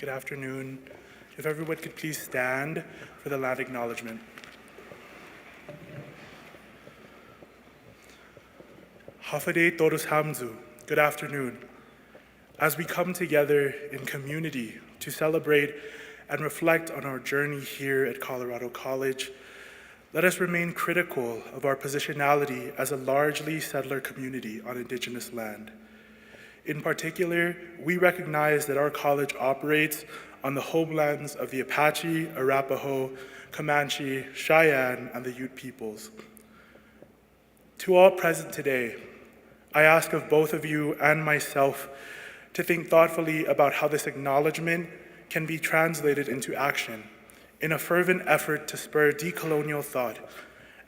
Good afternoon. If everyone could please stand for the land acknowledgement. Hafade Torus Hamzu. Good afternoon. As we come together in community to celebrate and reflect on our journey here at Colorado College, let us remain critical of our positionality as a largely settler community on Indigenous land. In particular, we recognize that our college operates on the homelands of the Apache, Arapaho, Comanche, Cheyenne, and the Ute peoples. To all present today, I ask of both of you and myself to think thoughtfully about how this acknowledgement can be translated into action in a fervent effort to spur decolonial thought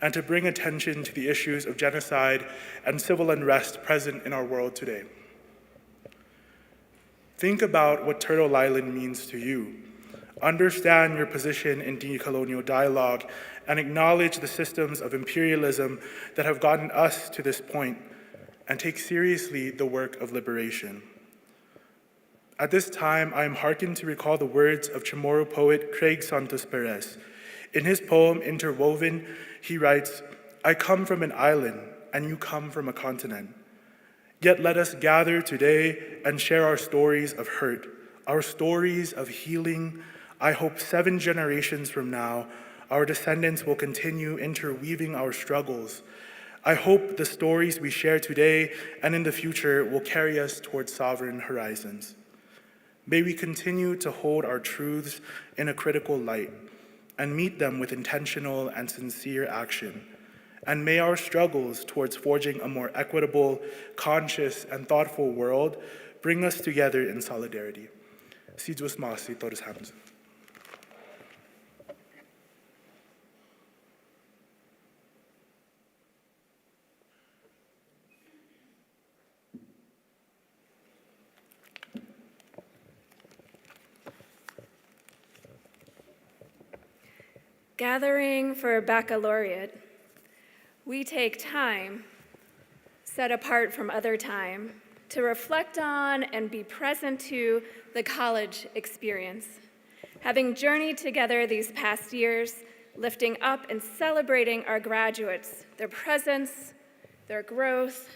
and to bring attention to the issues of genocide and civil unrest present in our world today. Think about what Turtle Island means to you. Understand your position in decolonial dialogue and acknowledge the systems of imperialism that have gotten us to this point, and take seriously the work of liberation. At this time, I am hearkened to recall the words of Chamorro poet Craig Santos Perez. In his poem, Interwoven, he writes, "I come from an island, and you come from a continent. Yet let us gather today and share our stories of hurt, our stories of healing. I hope 7 generations from now, our descendants will continue interweaving our struggles. I hope the stories we share today and in the future will carry us towards sovereign horizons. May we continue to hold our truths in a critical light and meet them with intentional and sincere action. And may our struggles towards forging a more equitable, conscious, and thoughtful world bring us together in solidarity." Sidus Masi Torus Hamzu. Gathering for a baccalaureate, we take time, set apart from other time, to reflect on and be present to the college experience. Having journeyed together these past years, lifting up and celebrating our graduates, their presence, their growth,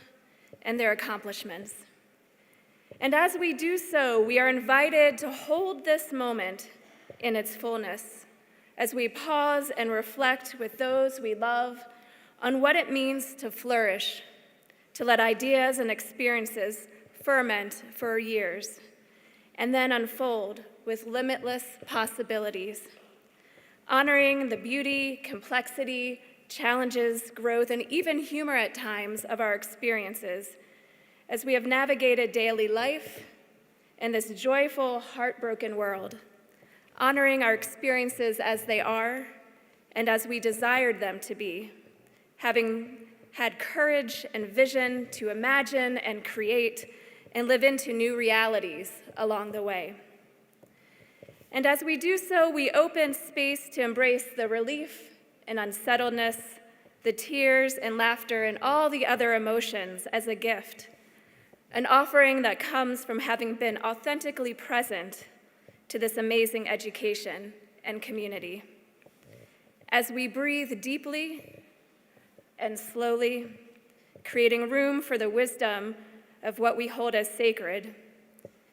and their accomplishments. And as we do so, we are invited to hold this moment in its fullness, as we pause and reflect with those we love on what it means to flourish, to let ideas and experiences ferment for years, and then unfold with limitless possibilities, honoring the beauty, complexity, challenges, growth, and even humor at times of our experiences as we have navigated daily life in this joyful, heartbroken world, honoring our experiences as they are and as we desired them to be, having had courage and vision to imagine and create and live into new realities along the way. And as we do so, we open space to embrace the relief and unsettledness, the tears and laughter and all the other emotions as a gift, an offering that comes from having been authentically present to this amazing education and community. As we breathe deeply and slowly, creating room for the wisdom of what we hold as sacred,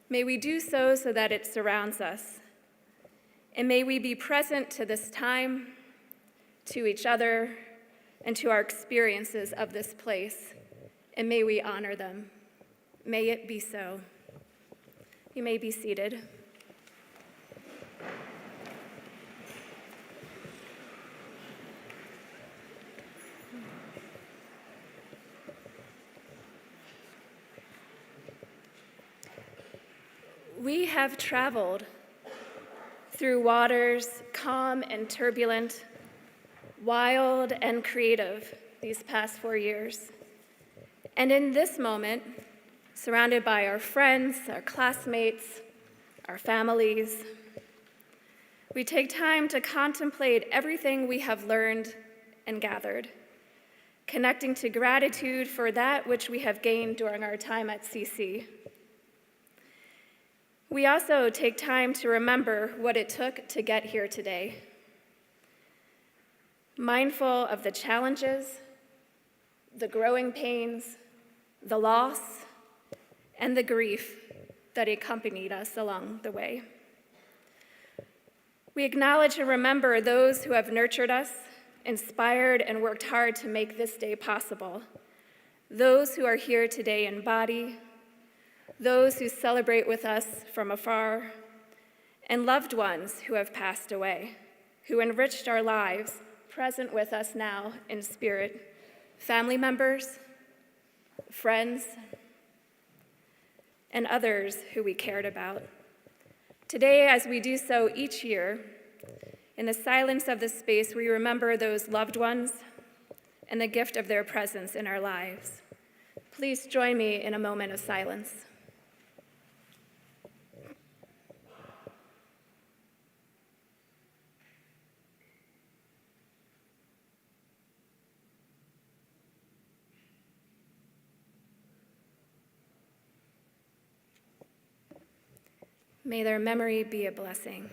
may we do so that it surrounds us. And may we be present to this time, to each other, and to our experiences of this place, and may we honor them. May it be so. You may be seated. We have traveled through waters calm and turbulent, wild and creative these past 4 years. And in this moment, surrounded by our friends, our classmates, our families, we take time to contemplate everything we have learned and gathered, connecting to gratitude for that which we have gained during our time at CC. We also take time to remember what it took to get here today. Mindful of the challenges, the growing pains, the loss, and the grief that accompanied us along the way. We acknowledge and remember those who have nurtured us, inspired, and worked hard to make this day possible. Those who are here today in body, those who celebrate with us from afar, and loved ones who have passed away, who enriched our lives, present with us now in spirit, family members, friends, and others who we cared about. Today, as we do so each year, in the silence of this space, we remember those loved ones and the gift of their presence in our lives. Please join me in a moment of silence. May their memory be a blessing.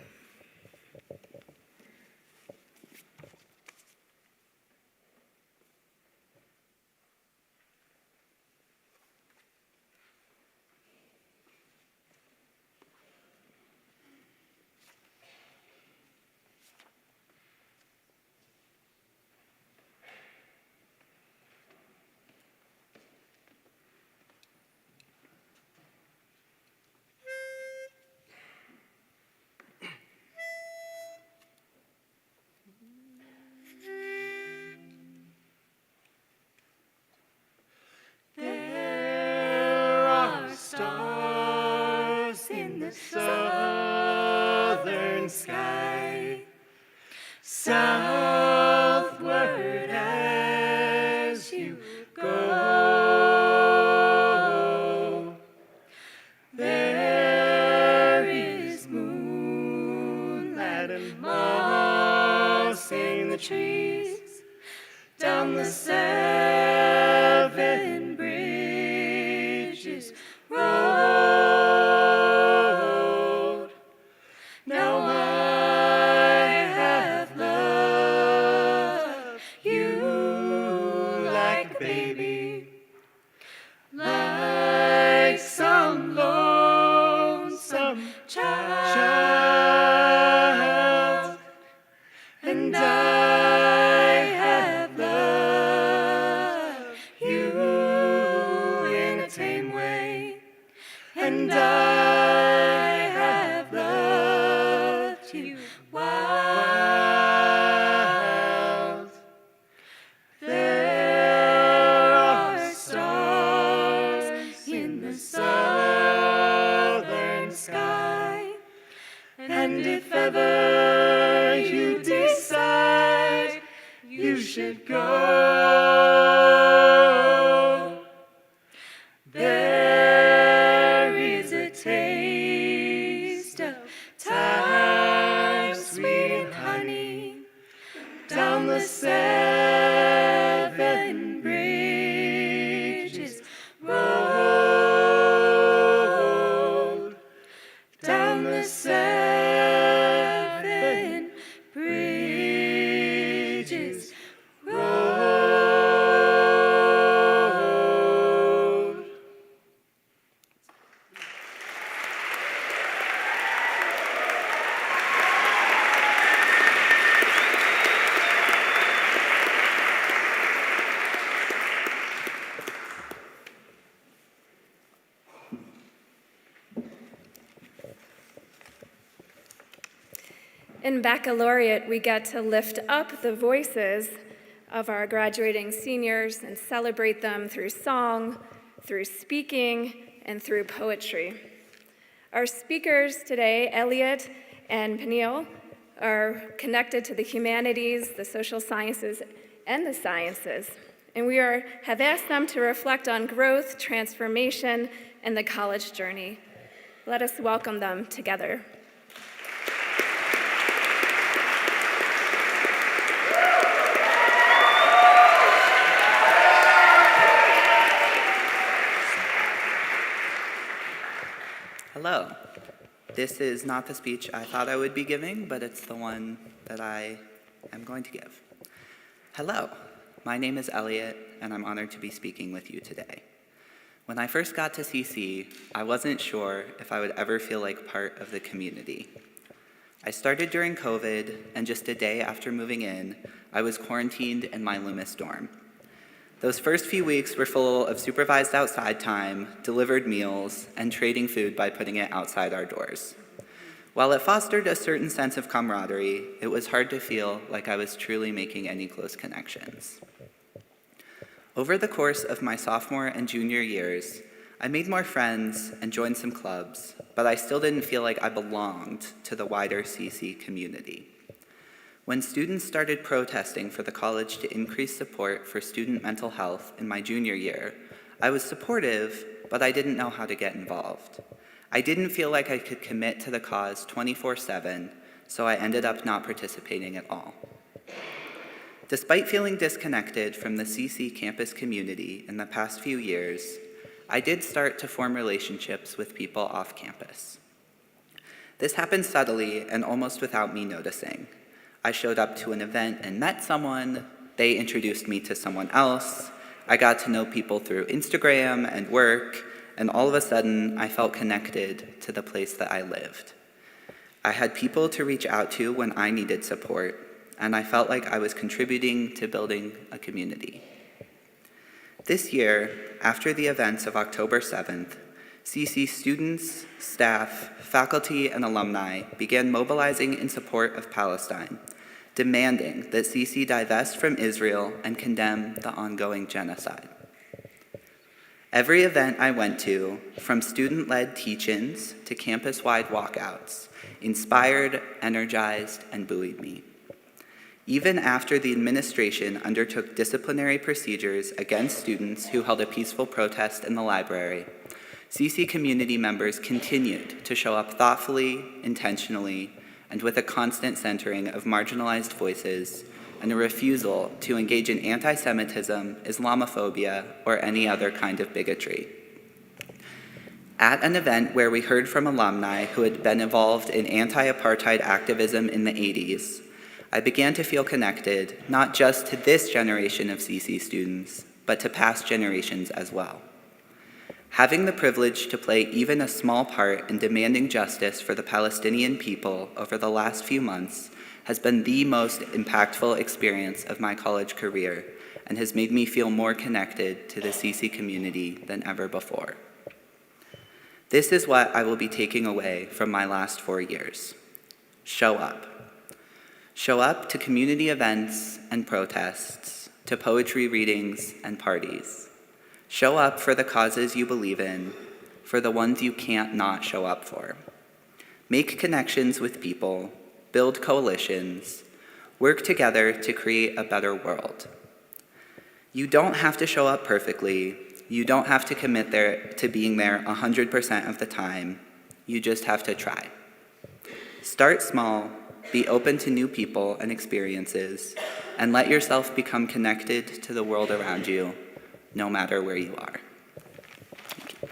There are stars in the southern sky, southward as you go. There is moonlight and moss in the trees, down the seven bridges road. Now I have loved you like a baby, like some lonesome child, and I have loved you in a tame way, and I have loved you wild. There are stars in the southern sky, and if ever you decide you should go, there is a taste of time, sweet and honey, down the seven bridges road, down the seven bridges road. In Baccalaureate, we get to lift up the voices of our graduating seniors and celebrate them through song, through speaking, and through poetry. Our speakers today, Elliot and Peniel, are connected to the humanities, the social sciences, and the sciences. And we have asked them to reflect on growth, transformation, and the college journey. Let us welcome them together. Hello. This is not the speech I thought I would be giving, but it's the one that I am going to give. Hello, my name is Elliot, and I'm honored to be speaking with you today. When I first got to CC, I wasn't sure if I would ever feel like part of the community. I started during COVID, and just a day after moving in, I was quarantined in my Loomis dorm. Those first few weeks were full of supervised outside time, delivered meals, and trading food by putting it outside our doors. While it fostered a certain sense of camaraderie, it was hard to feel like I was truly making any close connections. Over the course of my sophomore and junior years, I made more friends and joined some clubs, but I still didn't feel like I belonged to the wider CC community. When students started protesting for the college to increase support for student mental health in my junior year, I was supportive, but I didn't know how to get involved. I didn't feel like I could commit to the cause 24/7, so I ended up not participating at all. Despite feeling disconnected from the CC campus community in the past few years, I did start to form relationships with people off campus. This happened subtly and almost without me noticing. I showed up to an event and met someone, they introduced me to someone else, I got to know people through Instagram and work, and all of a sudden I felt connected to the place that I lived. I had people to reach out to when I needed support, and I felt like I was contributing to building a community. This year, after the events of October 7th, CC students, staff, faculty, and alumni began mobilizing in support of Palestine, demanding that CC divest from Israel and condemn the ongoing genocide. Every event I went to, from student-led teach-ins to campus-wide walkouts, inspired, energized, and buoyed me. Even after the administration undertook disciplinary procedures against students who held a peaceful protest in the library, CC community members continued to show up thoughtfully, intentionally, and with a constant centering of marginalized voices and a refusal to engage in anti-Semitism, Islamophobia, or any other kind of bigotry. At an event where we heard from alumni who had been involved in anti-apartheid activism in the 80s, I began to feel connected not just to this generation of CC students, but to past generations as well. Having the privilege to play even a small part in demanding justice for the Palestinian people over the last few months has been the most impactful experience of my college career and has made me feel more connected to the CC community than ever before. This is what I will be taking away from my last 4 years. Show up. Show up to community events and protests, to poetry readings and parties. Show up for the causes you believe in, for the ones you can't not show up for. Make connections with people, build coalitions, work together to create a better world. You don't have to show up perfectly. You don't have to commit to being there 100% of the time. You just have to try. Start small, be open to new people and experiences, and let yourself become connected to the world around you, no matter where you are. Thank you.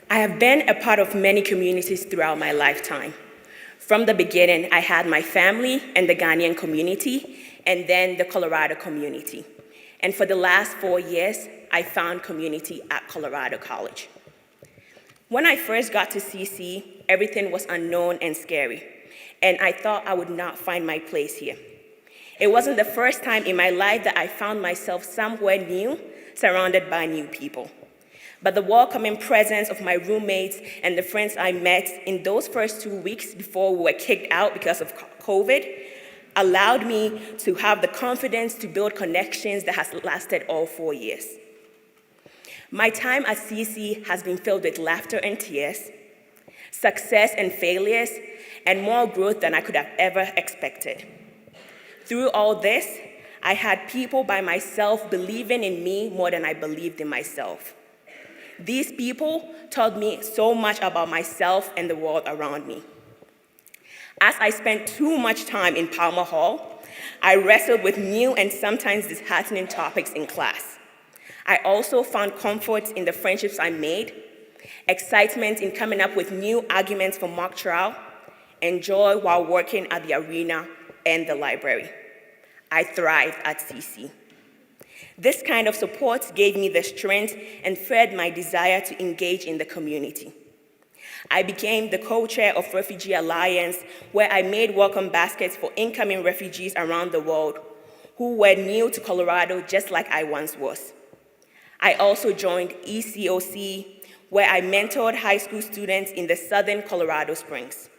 I have been a part of many communities throughout my lifetime. From the beginning, I had my family and the Ghanaian community, and then the Colorado community. And for the last 4 years, I found community at Colorado College. When I first got to CC, everything was unknown and scary, and I thought I would not find my place here. It wasn't the first time in my life that I found myself somewhere new, surrounded by new people. But the welcoming presence of my roommates and the friends I met in those first 2 weeks before we were kicked out because of COVID allowed me to have the confidence to build connections that has lasted all 4 years. My time at CC has been filled with laughter and tears, success and failures, and more growth than I could have ever expected. Through all this, I had people by myself believing in me more than I believed in myself. These people taught me so much about myself and the world around me. As I spent too much time in Palmer Hall, I wrestled with new and sometimes disheartening topics in class. I also found comfort in the friendships I made, excitement in coming up with new arguments for mock trial, and joy while working at the arena and the library. I thrived at CC. This kind of support gave me the strength and fed my desire to engage in the community. I became the co-chair of Refugee Alliance, where I made welcome baskets for incoming refugees around the world who were new to Colorado just like I once was. I also joined ECOC, where I mentored high school students in the southern Colorado Springs.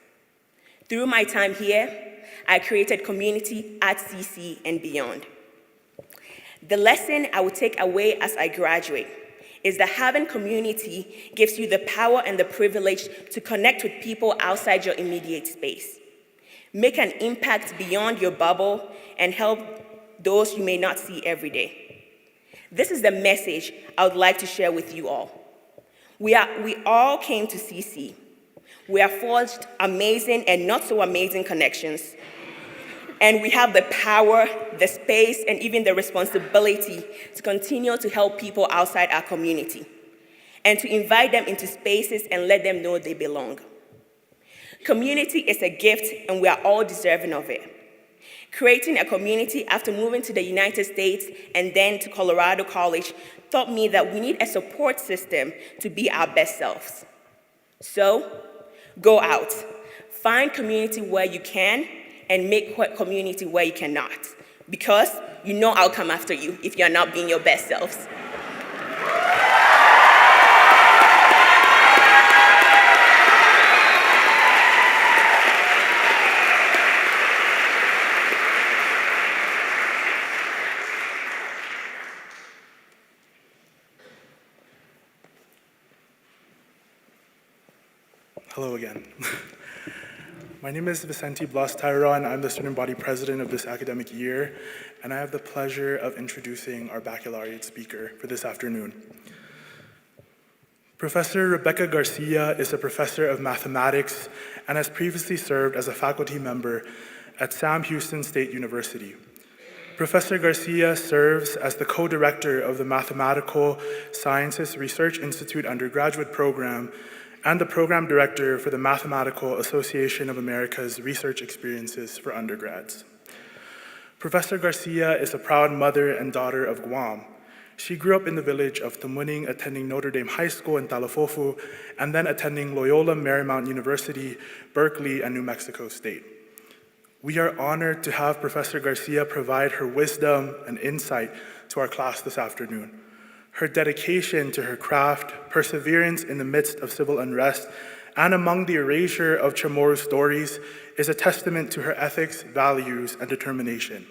Through my time here, I created community at CC and beyond. The lesson I will take away as I graduate is that having community gives you the power and the privilege to connect with people outside your immediate space. Make an impact beyond your bubble and help those you may not see every day. This is the message I would like to share with you all. We all came to CC. We have forged amazing and not so amazing connections. And we have the power, the space, and even the responsibility to continue to help people outside our community and to invite them into spaces and let them know they belong. Community is a gift, and we are all deserving of it. Creating a community after moving to the United States and then to Colorado College taught me that we need a support system to be our best selves. So, go out, find community where you can, and make community where you cannot. Because you know I'll come after you if you're not being your best selves. Hello again. My name is Vicente Blas Tyron. I'm the student body president of this academic year, and I have the pleasure of introducing our baccalaureate speaker for this afternoon. Professor Rebecca Garcia is a professor of mathematics and has previously served as a faculty member at Sam Houston State University. Professor Garcia serves as the co-director of the Mathematical Sciences Research Institute undergraduate program and the program director for the Mathematical Association of America's Research Experiences for Undergrads. Professor Garcia is a proud mother and daughter of Guam. She grew up in the village of Tamuning, attending Notre Dame High School in Talafofu, and then attending Loyola Marymount University, Berkeley, and New Mexico State. We are honored to have Professor Garcia provide her wisdom and insight to our class this afternoon. Her dedication to her craft, perseverance in the midst of civil unrest, and among the erasure of Chamorro stories is a testament to her ethics, values, and determination.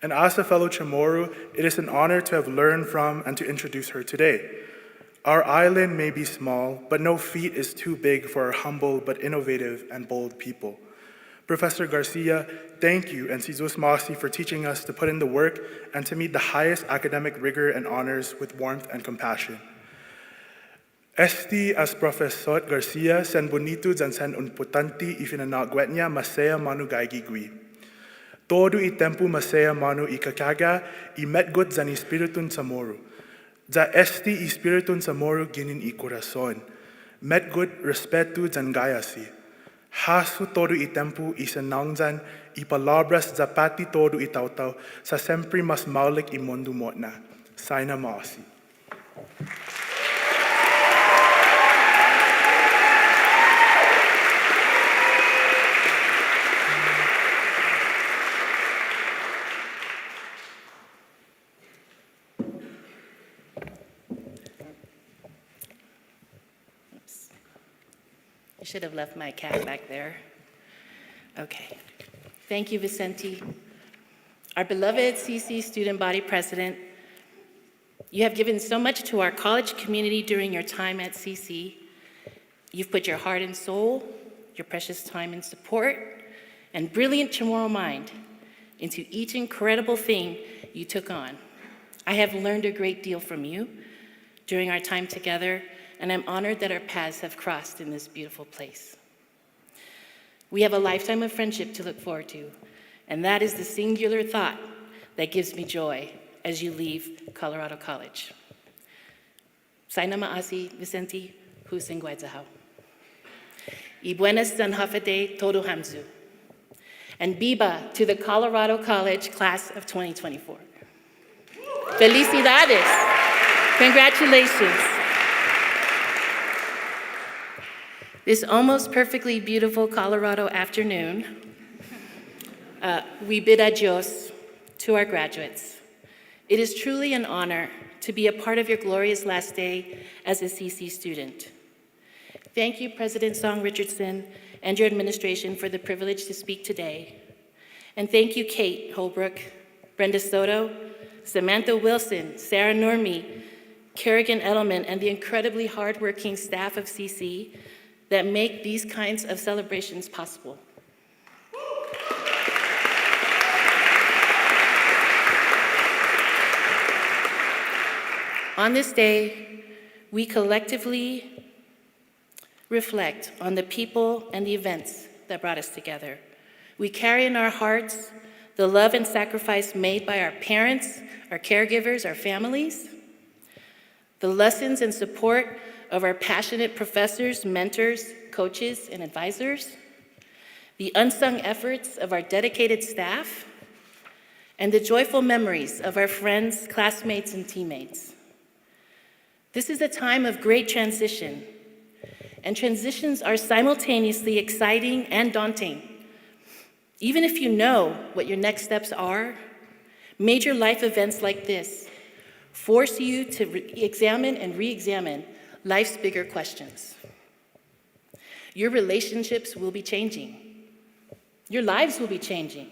And as a fellow Chamorro, it is an honor to have learned from and to introduce her today. Our island may be small, but no feat is too big for our humble but innovative and bold people. Professor Garcia, thank you, and Sizos Masi for teaching us to put in the work and to meet the highest academic rigor and honors with warmth and compassion. Esti as Professor Garcia sen bonitudes and sen importanti ifinanagwetnia masaya manu gaigigui. Todo I tempo masaya manu ikakaga I metgot zan Espiritun Chamorro. Za esti Espiritun Chamorro ginin I corazon. Metgot respetu zan gayasi. Hasu todo I tempo isanangzan I palabras zapati todo I tautaw sa sempre mas maulik I mundo motna. Saina Masi. I should have left my cat back there. Okay. Thank you, Vicente. Our beloved CC Student Body President, you have given so much to our college community during your time at CC. You've put your heart and soul, your precious time and support, and brilliant Chamorro mind into each incredible thing you took on. I have learned a great deal from you, during our time together, and I'm honored that our paths have crossed in this beautiful place. We have a lifetime of friendship to look forward to, and that is the singular thought that gives me joy as you leave Colorado College. Saina ma'asi, Vicente, husin guaitzahau. Y buenas tanhafete todo hamzu. And biba to the Colorado College class of 2024. Felicidades. Congratulations. This almost perfectly beautiful Colorado afternoon, we bid adios to our graduates. It is truly an honor to be a part of your glorious last day as a CC student. Thank you, President Song Richardson and your administration for the privilege to speak today. And thank you, Kate Holbrook, Brenda Soto, Samantha Wilson, Sarah Normie, Kerrigan Edelman, and the incredibly hardworking staff of CC that make these kinds of celebrations possible. On this day, we collectively reflect on the people and the events that brought us together. We carry in our hearts the love and sacrifice made by our parents, our caregivers, our families, the lessons and support of our passionate professors, mentors, coaches, and advisors, the unsung efforts of our dedicated staff, and the joyful memories of our friends, classmates, and teammates. This is a time of great transition, and transitions are simultaneously exciting and daunting. Even if you know what your next steps are, major life events like this force you to examine and re-examine life's bigger questions. Your relationships will be changing. Your lives will be changing.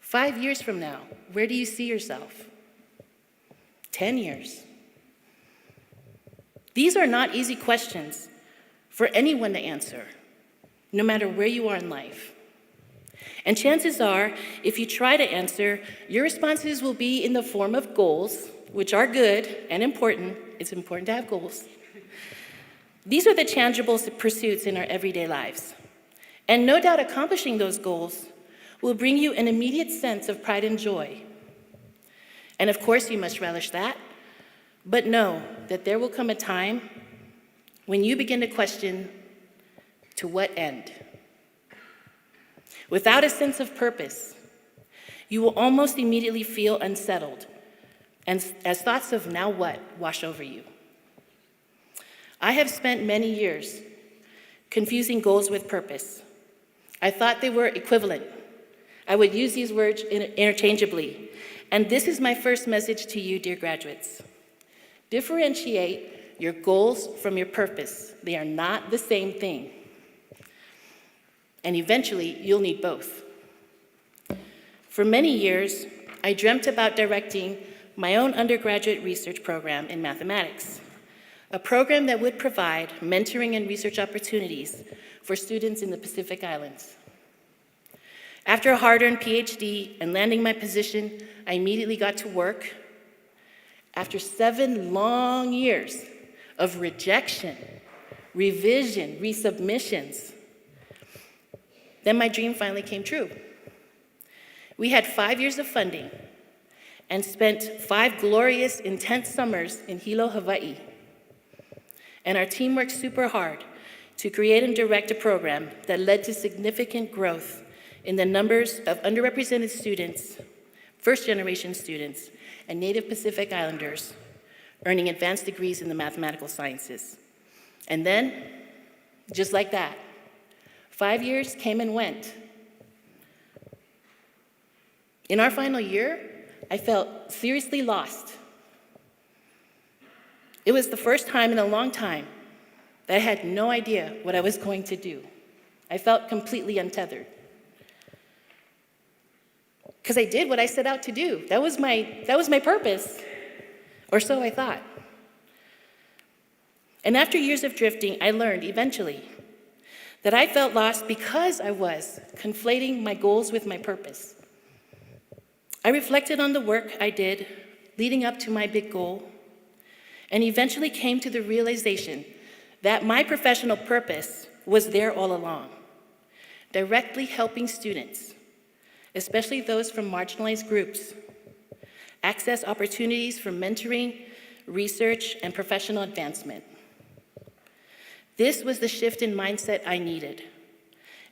5 years from now, where do you see yourself? 10 years. These are not easy questions for anyone to answer, no matter where you are in life. And chances are, if you try to answer, your responses will be in the form of goals, which are good and important. It's important to have goals. These are the tangible pursuits in our everyday lives. And no doubt accomplishing those goals will bring you an immediate sense of pride and joy. And of course, you must relish that. But know that there will come a time when you begin to question, to what end? Without a sense of purpose, you will almost immediately feel unsettled, and as thoughts of now what wash over you. I have spent many years confusing goals with purpose. I thought they were equivalent. I would use these words interchangeably. And this is my first message to you, dear graduates. Differentiate your goals from your purpose. They are not the same thing. And eventually, you'll need both. For many years, I dreamt about directing my own undergraduate research program in mathematics, a program that would provide mentoring and research opportunities for students in the Pacific Islands. After a hard-earned PhD and landing my position, I immediately got to work. After 7 long years of rejection, revision, resubmissions, then my dream finally came true. We had 5 years of funding and spent 5 glorious, intense summers in Hilo, Hawaii. And our team worked super hard to create and direct a program that led to significant growth in the numbers of underrepresented students, first-generation students, and Native Pacific Islanders earning advanced degrees in the mathematical sciences. And then, just like that, 5 years came and went. In our final year, I felt seriously lost. It was the first time in a long time that I had no idea what I was going to do. I felt completely untethered. Because I did what I set out to do. That was my purpose, or so I thought. And after years of drifting, I learned eventually that I felt lost because I was conflating my goals with my purpose. I reflected on the work I did leading up to my big goal, and eventually came to the realization that my professional purpose was there all along, directly helping students, especially those from marginalized groups, access opportunities for mentoring, research, and professional advancement. This was the shift in mindset I needed,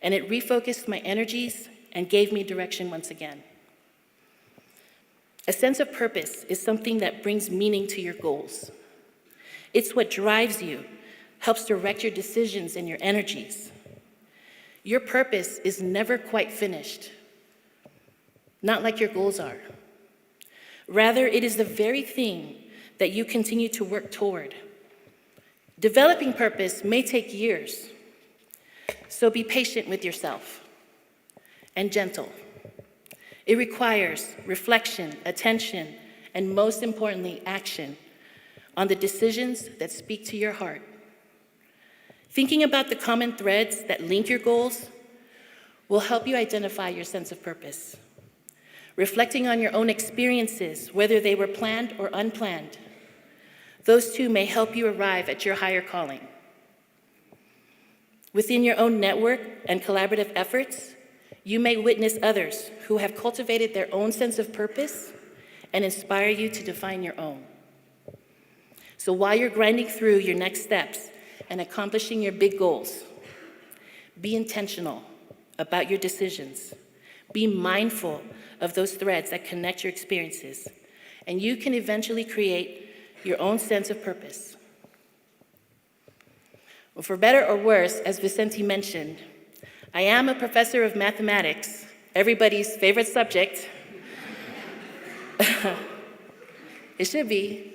and it refocused my energies and gave me direction once again. A sense of purpose is something that brings meaning to your goals. It's what drives you, helps direct your decisions and your energies. Your purpose is never quite finished, not like your goals are. Rather, it is the very thing that you continue to work toward. Developing purpose may take years, so be patient with yourself and gentle. It requires reflection, attention, and most importantly, action on the decisions that speak to your heart. Thinking about the common threads that link your goals will help you identify your sense of purpose. Reflecting on your own experiences, whether they were planned or unplanned, those two may help you arrive at your higher calling. Within your own network and collaborative efforts, you may witness others who have cultivated their own sense of purpose and inspire you to define your own. So while you're grinding through your next steps and accomplishing your big goals, be intentional about your decisions. Be mindful of those threads that connect your experiences, and you can eventually create your own sense of purpose. Well, for better or worse, as Vicente mentioned, I am a professor of mathematics, everybody's favorite subject. It should be.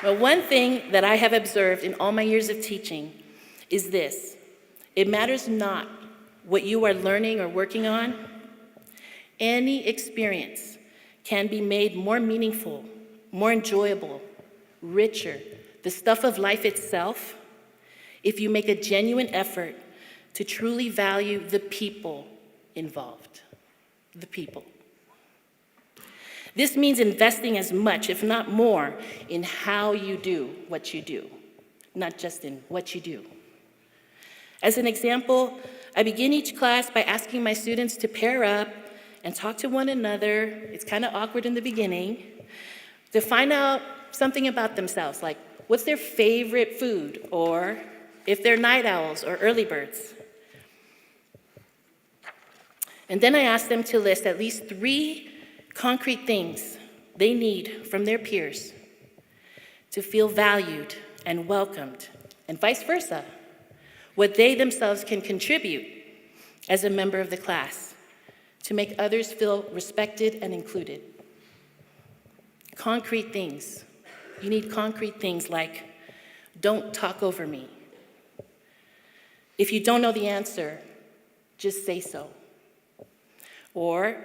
But one thing that I have observed in all my years of teaching is this: it matters not what you are learning or working on. Any experience can be made more meaningful, more enjoyable, richer, the stuff of life itself, if you make a genuine effort to truly value the people involved, the people. This means investing as much, if not more, in how you do what you do, not just in what you do. As an example, I begin each class by asking my students to pair up and talk to one another. It's kind of awkward in the beginning, to find out something about themselves, like what's their favorite food, or if they're night owls or early birds. And then I ask them to list at least 3 concrete things they need from their peers to feel valued and welcomed, and vice versa, what they themselves can contribute as a member of the class to make others feel respected and included. Concrete things. You need concrete things like, don't talk over me. If you don't know the answer, just say so. Or,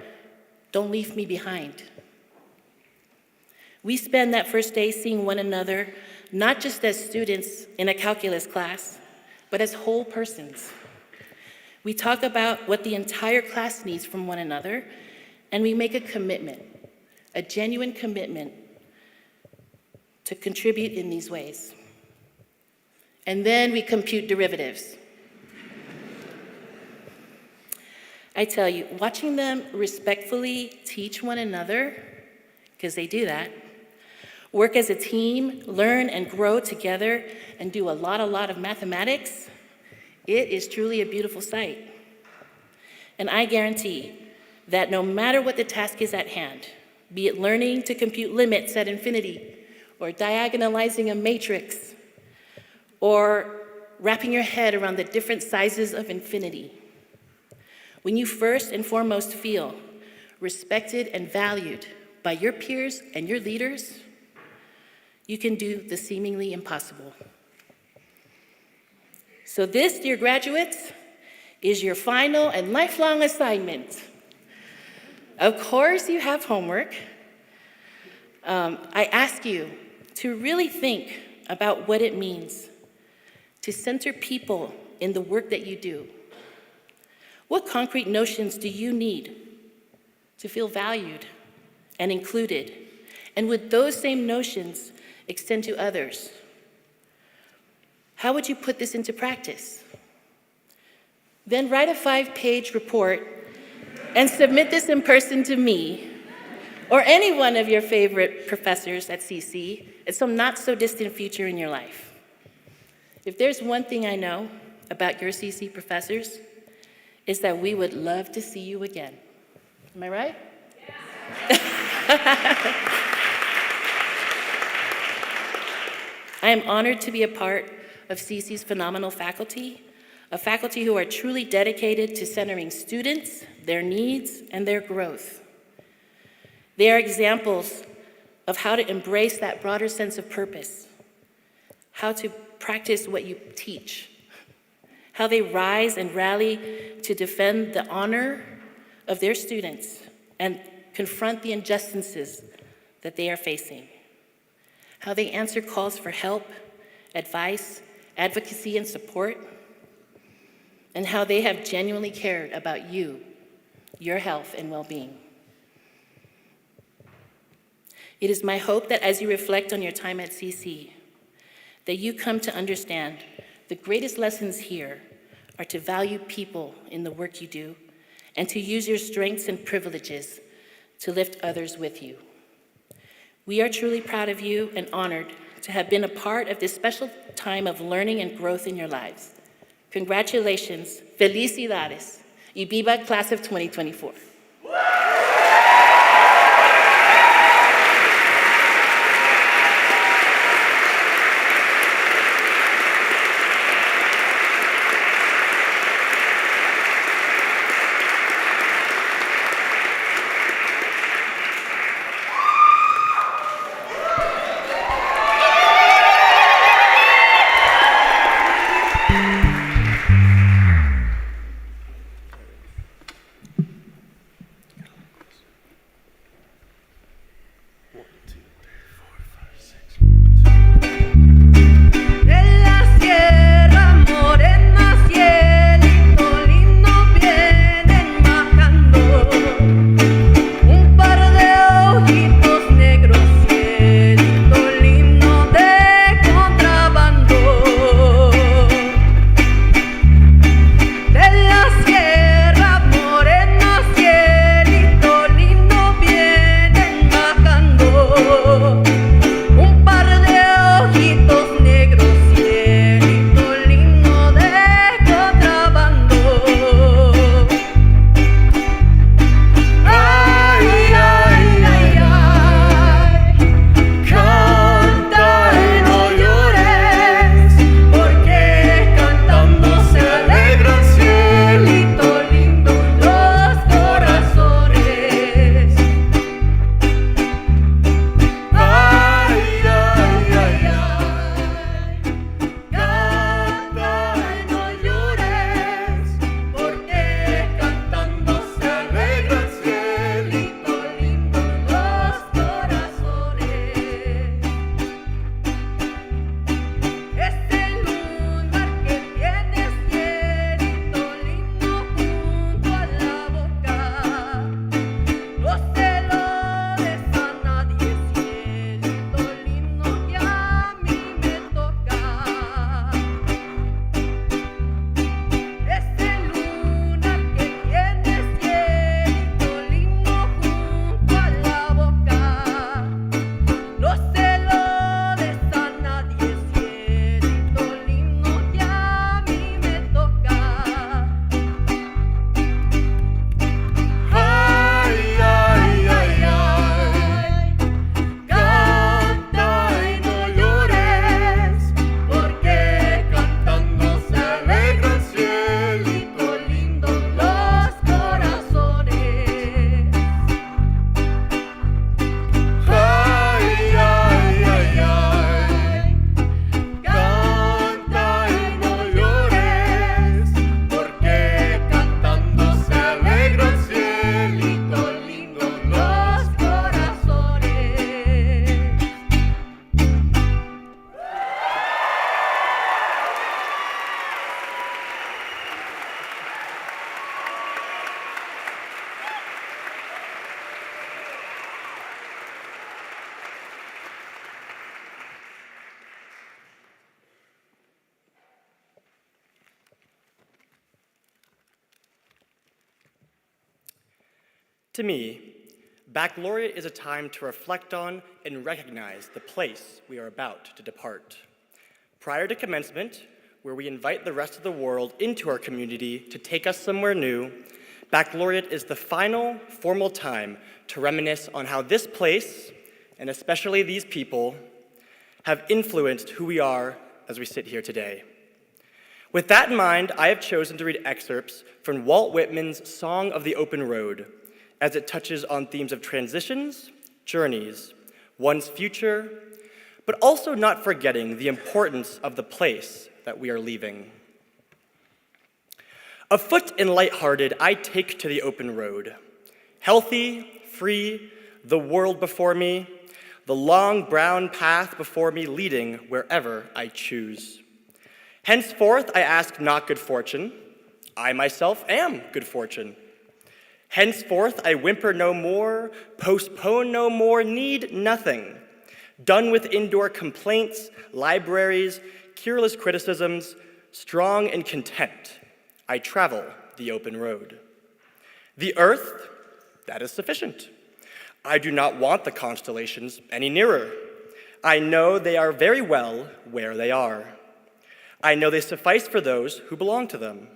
don't leave me behind. We spend that first day seeing one another, not just as students in a calculus class, but as whole persons. We talk about what the entire class needs from one another, and we make a commitment, a genuine commitment to contribute in these ways. And then we compute derivatives. I tell you, watching them respectfully teach one another, because they do that, work as a team, learn and grow together, and do a lot of mathematics, it is truly a beautiful sight. And I guarantee that no matter what the task is at hand, be it learning to compute limits at infinity, or diagonalizing a matrix, or wrapping your head around the different sizes of infinity, when you first and foremost feel respected and valued by your peers and your leaders, you can do the seemingly impossible. So this, dear graduates, is your final and lifelong assignment. Of course, you have homework. I ask you to really think about what it means to center people in the work that you do. What concrete notions do you need to feel valued and included? And would those same notions extend to others? How would you put this into practice? Then write a 5-page report and submit this in person to me or any one of your favorite professors at CC at some not so distant future in your life. If there's one thing I know about your CC professors, is that we would love to see you again. Am I right? I am honored to be a part of CC's phenomenal faculty, a faculty who are truly dedicated to centering students, their needs, and their growth. They are examples of how to embrace that broader sense of purpose, how to practice what you teach, how they rise and rally to defend the honor of their students and confront the injustices that they are facing, how they answer calls for help, advice, advocacy, and support, and how they have genuinely cared about you, your health and well-being. It is my hope that as you reflect on your time at CC, that you come to understand the greatest lessons here are to value people in the work you do and to use your strengths and privileges to lift others with you. We are truly proud of you and honored to have been a part of this special time of learning and growth in your lives. Congratulations, felicidades, y viva class of 2024. To me, baccalaureate is a time to reflect on and recognize the place we are about to depart. Prior to commencement, where we invite the rest of the world into our community to take us somewhere new, baccalaureate is the final formal time to reminisce on how this place, and especially these people, have influenced who we are as we sit here today. With that in mind, I have chosen to read excerpts from Walt Whitman's Song of the Open Road, as it touches on themes of transitions, journeys, one's future, but also not forgetting the importance of the place that we are leaving. Afoot and lighthearted, I take to the open road. Healthy, free, the world before me, the long brown path before me leading wherever I choose. Henceforth, I ask not good fortune. I myself am good fortune. Henceforth, I whimper no more, postpone no more, need nothing. Done with indoor complaints, libraries, cureless criticisms, strong and content, I travel the open road. The earth, that is sufficient. I do not want the constellations any nearer. I know they are very well where they are. I know they suffice for those who belong to them.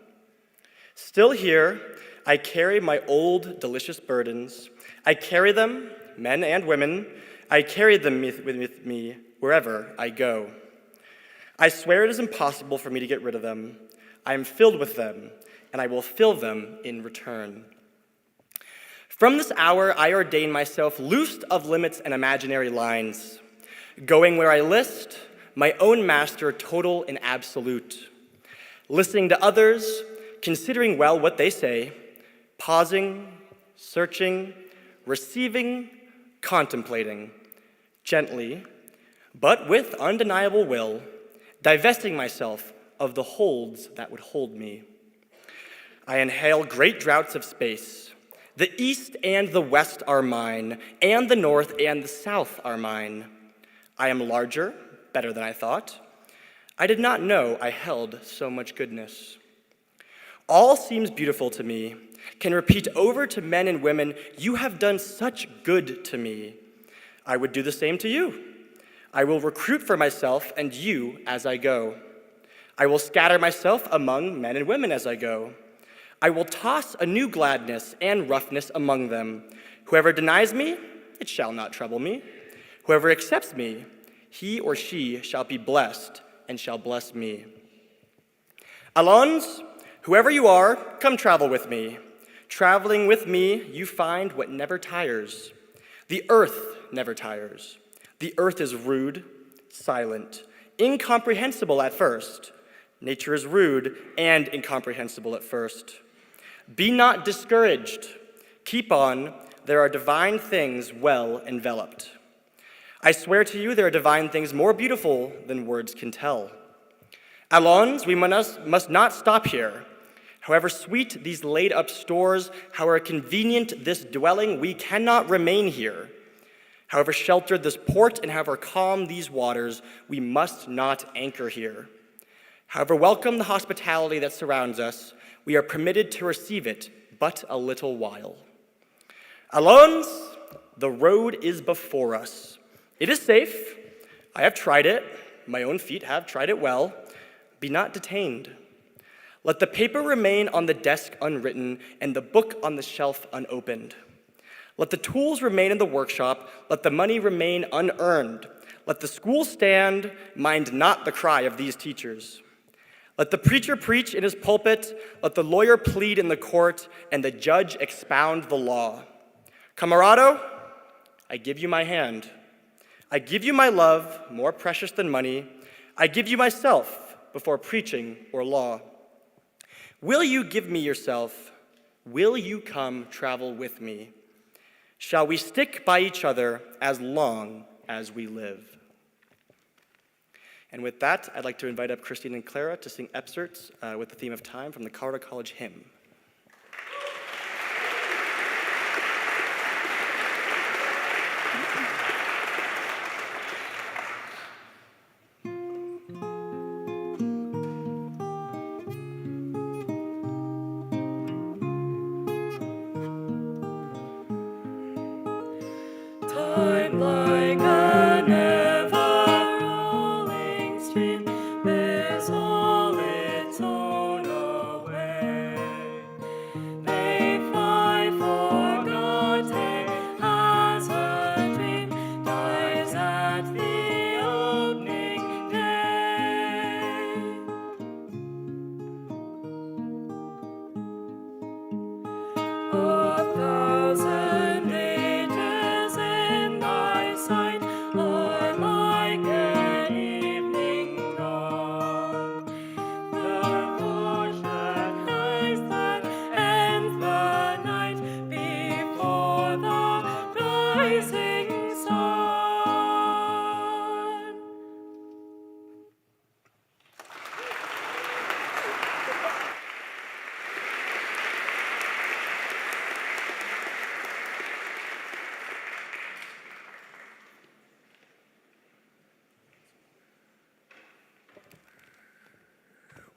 Still here, I carry my old, delicious burdens. I carry them, men and women. I carry them with me wherever I go. I swear it is impossible for me to get rid of them. I am filled with them, and I will fill them in return. From this hour, I ordain myself loosed of limits and imaginary lines, going where I list, my own master, total and absolute, listening to others, considering well what they say, pausing, searching, receiving, contemplating, gently, but with undeniable will, divesting myself of the holds that would hold me. I inhale great draughts of space. The east and the west are mine, and the north and the south are mine. I am larger, better than I thought. I did not know I held so much goodness. All seems beautiful to me, can repeat over to men and women, you have done such good to me. I would do the same to you. I will recruit for myself and you as I go. I will scatter myself among men and women as I go. I will toss a new gladness and roughness among them. Whoever denies me, it shall not trouble me. Whoever accepts me, he or she shall be blessed and shall bless me. Allons, whoever you are, come travel with me. Traveling with me, you find what never tires. The earth never tires. The earth is rude, silent, incomprehensible at first. Nature is rude and incomprehensible at first. Be not discouraged. Keep on. There are divine things well enveloped. I swear to you, there are divine things more beautiful than words can tell. Allons, we must not stop here. However sweet these laid-up stores, however convenient this dwelling, we cannot remain here. However sheltered this port and however calm these waters, we must not anchor here. However welcome the hospitality that surrounds us, we are permitted to receive it but a little while. Allons, the road is before us. It is safe. I have tried it. My own feet have tried it well. Be not detained. Let the paper remain on the desk unwritten and the book on the shelf unopened. Let the tools remain in the workshop. Let the money remain unearned. Let the school stand, mind not the cry of these teachers. Let the preacher preach in his pulpit. Let the lawyer plead in the court and the judge expound the law. Camarado, I give you my hand. I give you my love, more precious than money. I give you myself before preaching or law. Will you give me yourself? Will you come travel with me? Shall we stick by each other as long as we live? And with that, I'd like to invite up Christine and Clara to sing excerpts with the theme of time from the Colorado College hymn. like an ever-rolling stream, bears all its own away. They fly forgotten as a dream dies at the opening day. A thousand ages in thy sight are like an evening dawn. The flash that hides that ends the night before the rising sun.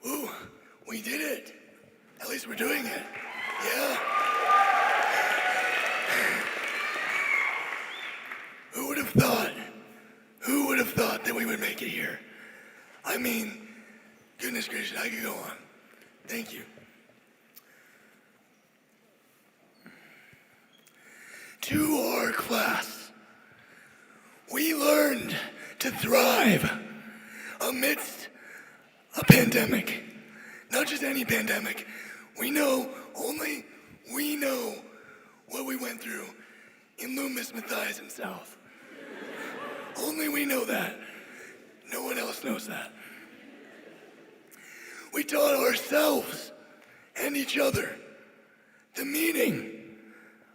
Ooh, we did it. At least we're doing it. Yeah. Who would have thought? Who would have thought that we would make it here? I mean, goodness gracious, I could go on. Thank you. To our class, we learned to thrive amidst a pandemic. Not just any pandemic. Only we know what we went through in Loomis, Matthias, and South. Only we know that. No one else knows that. We taught ourselves and each other the meaning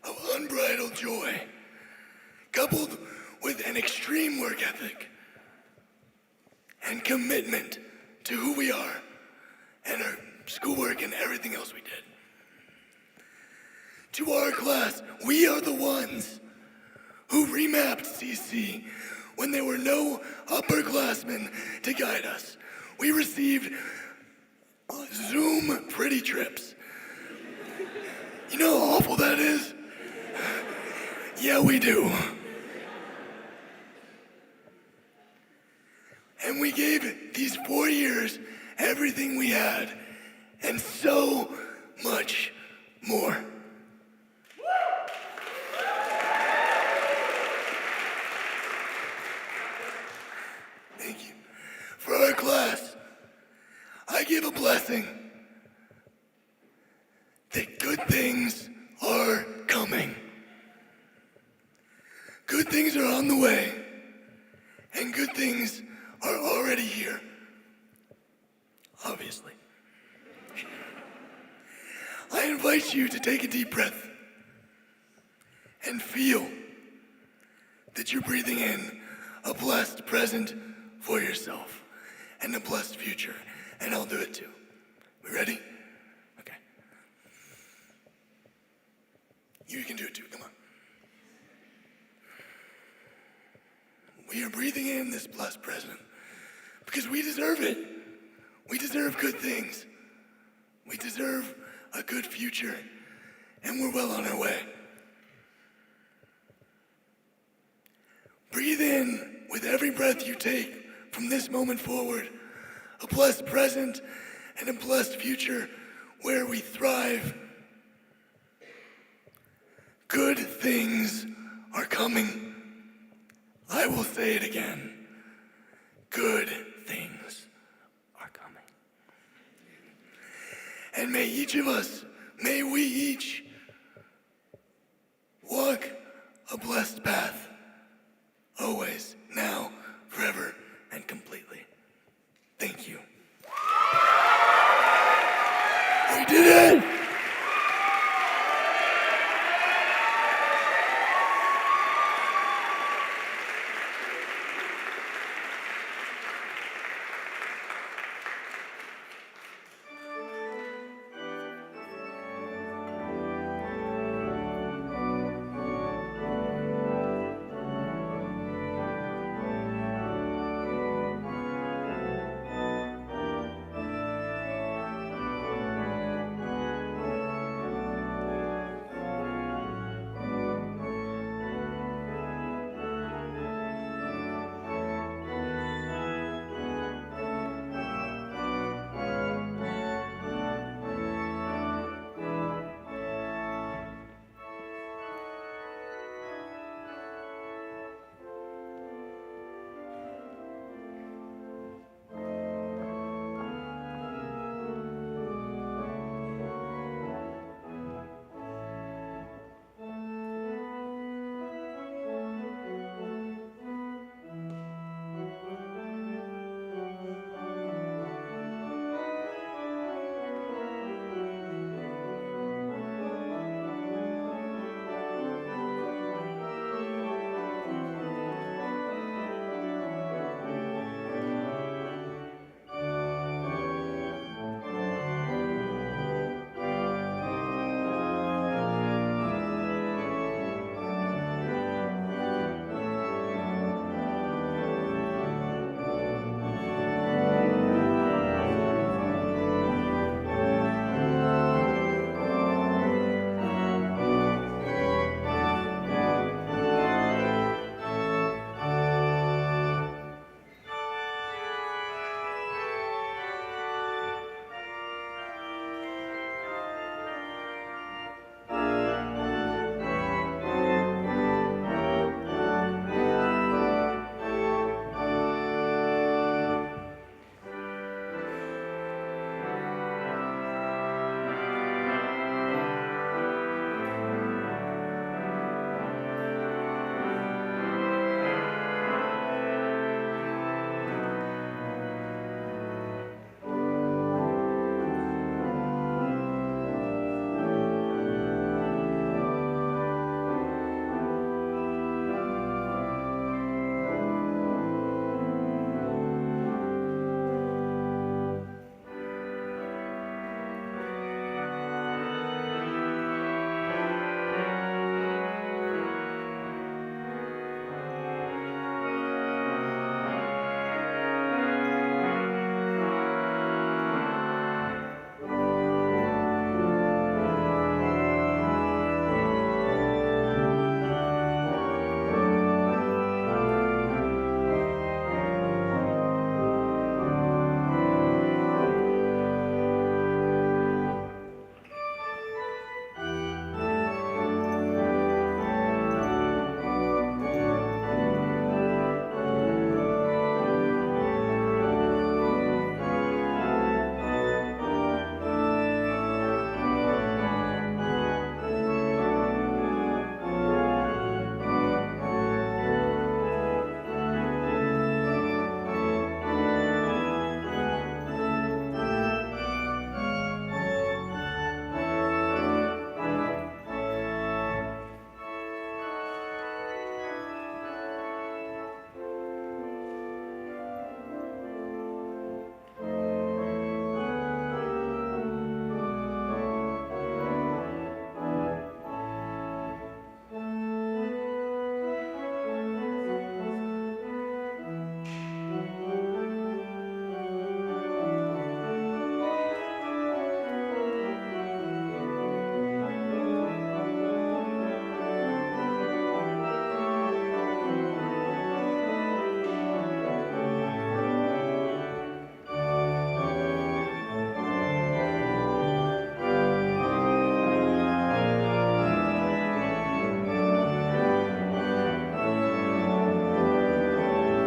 of unbridled joy, coupled with an extreme work ethic and commitment to who we are and our schoolwork and everything else we did. To our class, we are the ones who remapped CC when there were no upperclassmen to guide us. We received Zoom pretty trips. You know how awful that is? Yeah, we do. And we gave these 4 years everything we had, and so much more. Thank you. For our class, I give a blessing that good things are coming. Good things are on the way, and good things are already here. Obviously. I invite you to take a deep breath and feel that you're breathing in a blessed present for yourself and a blessed future. And I'll do it too. We ready? Okay. You can do it too, come on. We are breathing in this blessed present because we deserve it. We deserve good things. We deserve a good future, and we're well on our way. Breathe in with every breath you take from this moment forward, a blessed present and a blessed future where we thrive. Good things are coming. I will say it again. Good things are coming. And may we each walk a blessed path